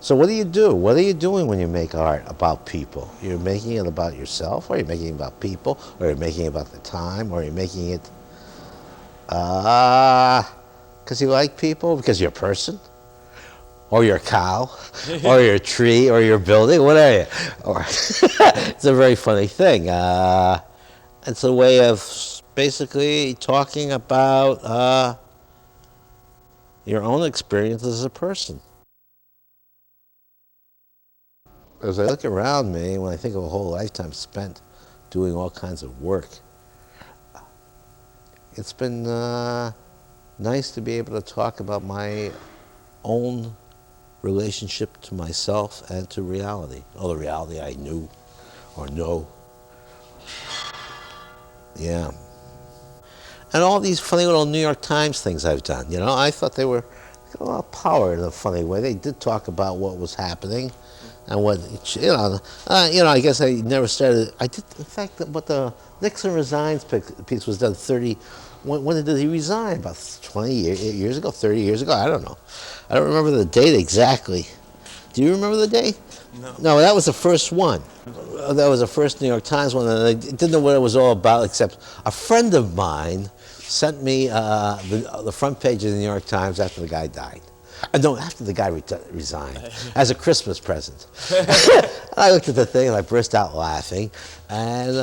So what do you do? What are you doing when you make art about people? You're making it about yourself, or you're making it about people, or you're making it about the time, or you're making it because you like people, because you're a person, or you're a cow, or you're a tree, or you're a building. What are you? Or it's a very funny thing. It's a way of basically talking about your own experience as a person. As I look around me, when I think of a whole lifetime spent doing all kinds of work, it's been nice to be able to talk about my own relationship to myself and to reality, or the reality I knew or know. Yeah. And all these funny little New York Times things I've done, you know, I thought they were got a lot of power in a funny way. They did talk about what was happening and what, I guess I never started, I did, in fact, what the Nixon resigns piece was done 30, when did he resign? About 20 years ago, 30 years ago? I don't know. I don't remember the date exactly. Do you remember the date? No. No, that was the first one. That was the first New York Times one, and I didn't know what it was all about, except a friend of mine sent me the front page of the New York Times after the guy died. No, after the guy resigned, as a Christmas present. I looked at the thing and I burst out laughing, and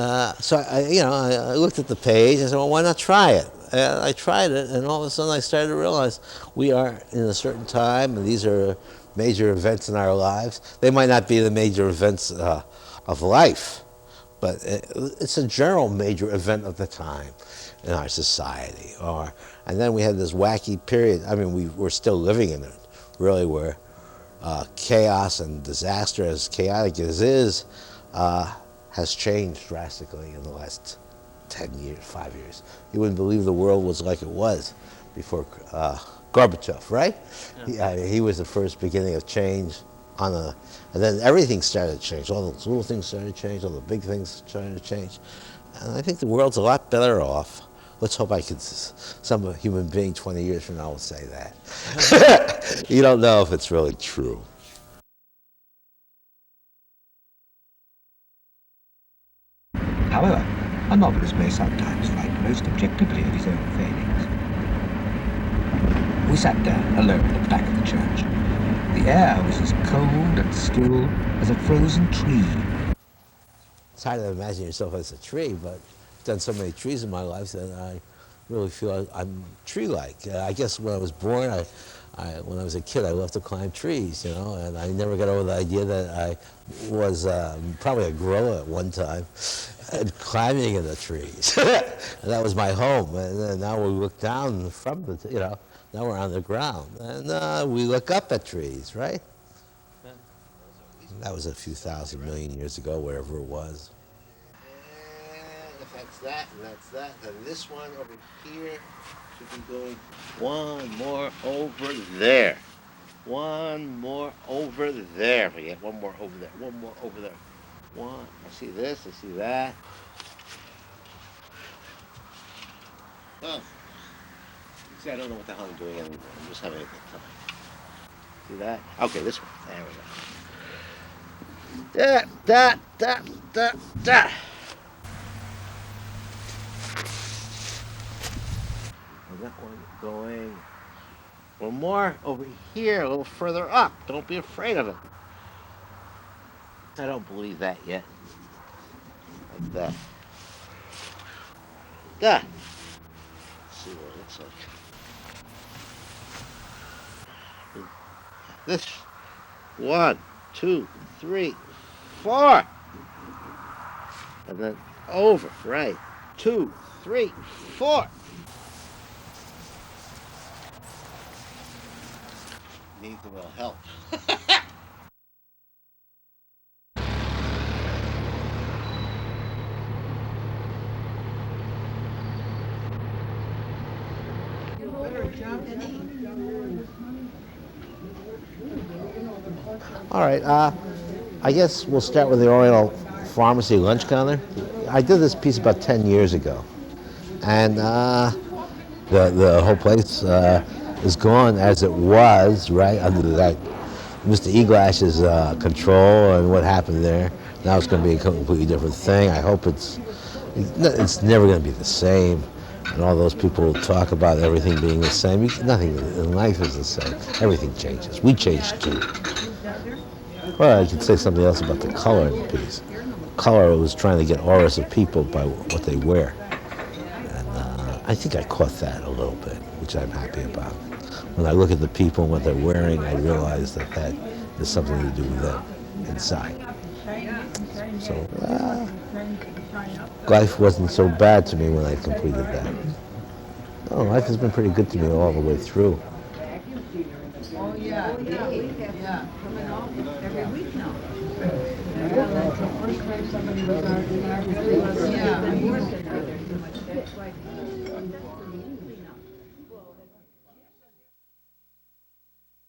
so I looked at the page and I said, well, why not try it? And I tried it, and all of a sudden I started to realize we are in a certain time, and these are major events in our lives. They might not be the major events of life, but it's a general major event of the time in our society. And then we had this wacky period. I mean, we're still living in it, really, where chaos and disaster, as chaotic as it is, has changed drastically in the last 10 years, 5 years. You wouldn't believe the world was like it was before Gorbachev, right? Yeah. He was the first beginning of change and then everything started to change. All the little things started to change, all the big things started to change. And I think the world's a lot better off. Let's hope some human being 20 years from now will say that. You don't know if it's really true. However, a novelist may sometimes write most objectively of his own failings. We sat down alone at the back of the church. The air was as cold and still as a frozen tree. It's hard to imagine yourself as a tree, but I've done so many trees in my life that I really feel I'm tree-like. I guess when I was born, when I was a kid, I loved to climb trees, and I never got over the idea that I was probably a gorilla at one time, and climbing in the trees. And that was my home. And then now we look down from now we're on the ground, and we look up at trees, right? That was a few thousand million years ago, wherever it was. And if that's that, and that's that, then this one over here should be going one more over there. One more over there. We get one more over there. One more over there. One. I see this. I see that. Oh. See, I don't know what the hell I'm doing anymore. I'm just having a good time. See that? Okay, this one. There we go. Da. And that one going one more over here, a little further up. Don't be afraid of it. I don't believe that yet. Like that. Let's see what it looks like. This 1, 2, 3, 4, and then over, right? 2, 3, 4. Needs a little help. All right, I guess we'll start with the Oriental Pharmacy lunch counter. I did this piece about 10 years ago, and the whole place is gone as it was, right, under that Mr. Eglash's control and what happened there. Now it's going to be a completely different thing. I hope it's never going to be the same. And all those people talk about everything being the same. Nothing in life is the same. Everything changes. We change too. Well, I could say something else about the color of the piece. Color was trying to get auras of people by what they wear. And I think I caught that a little bit, which I'm happy about. When I look at the people and what they're wearing, I realize that that has something to do with them inside. So life wasn't so bad to me when I completed that. No, life has been pretty good to me all the way through. Oh, yeah. Yeah. Every week now. Yeah.